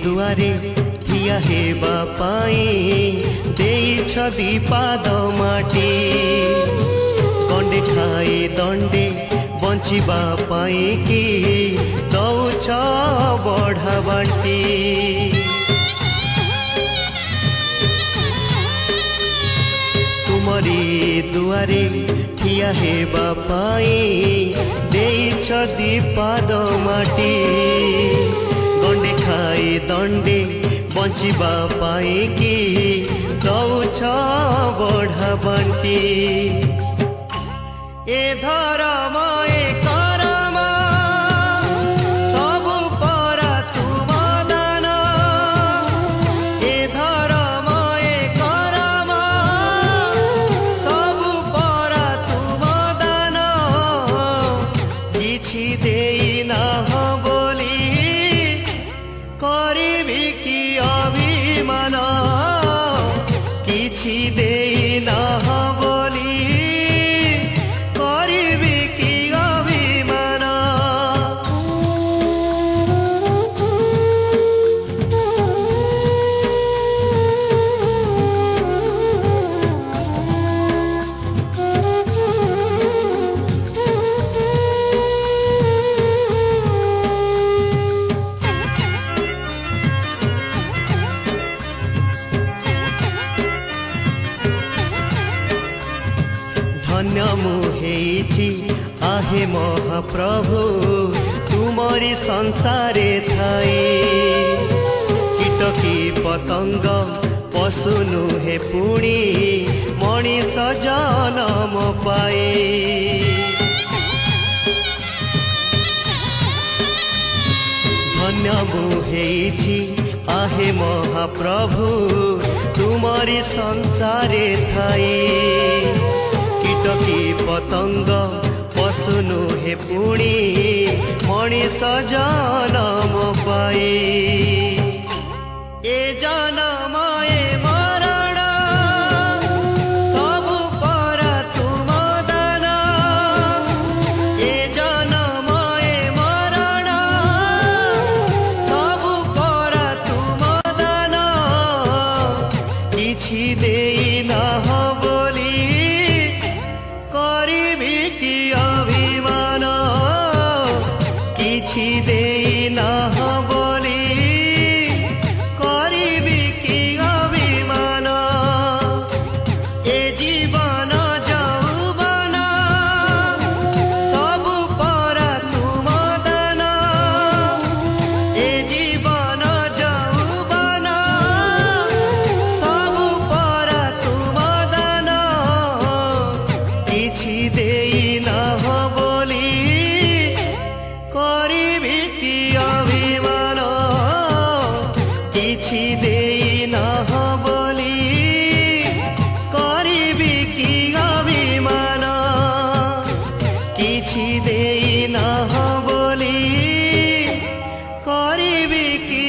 दुआरे थिया हेबा पाई देइछ दीपाद माटी गंडे खाई दंडे बंचिबा पाई कि दौछ बढ़ा बांटी तुमरी दुआरे ठिया हेबा पाई देइछ दीपाद माटी गंडे खाई दंडे बंचिबा पाई कि दौछ बढ़ा बांटी ए धर्म ए करम सबु परा तुम दान ए धर्म ए करम सबु परा तुम दान किछि देई नाह बोली करिबि कि अभिमान किछि देई नाह बोली करिबि कि अभिमान धन्य मुहेछि आहे महाप्रभु तुमरी संसारे थाई कीटकी पतंग पशु नुहे पुणी मणिष जनम पाए धन्य मुहेछि आहे महाप्रभु तुमरी संसारे थाई कीटकी पतंग पशु नुहे पुणी मणिष जनम पाए ए जनम ए मरण सबु परा तुम दान ए जनम ए मरण सबु परा तुम दान किछि देई नाह बोली करिबि कि अभिमान किछि देई नाह बोली करिबि कि अभिमान ए जीवन यौवन सबु परा तुम दान ए जीवन यौवन सबु परा तुम दान किछि देई नाह बोली करिबि କି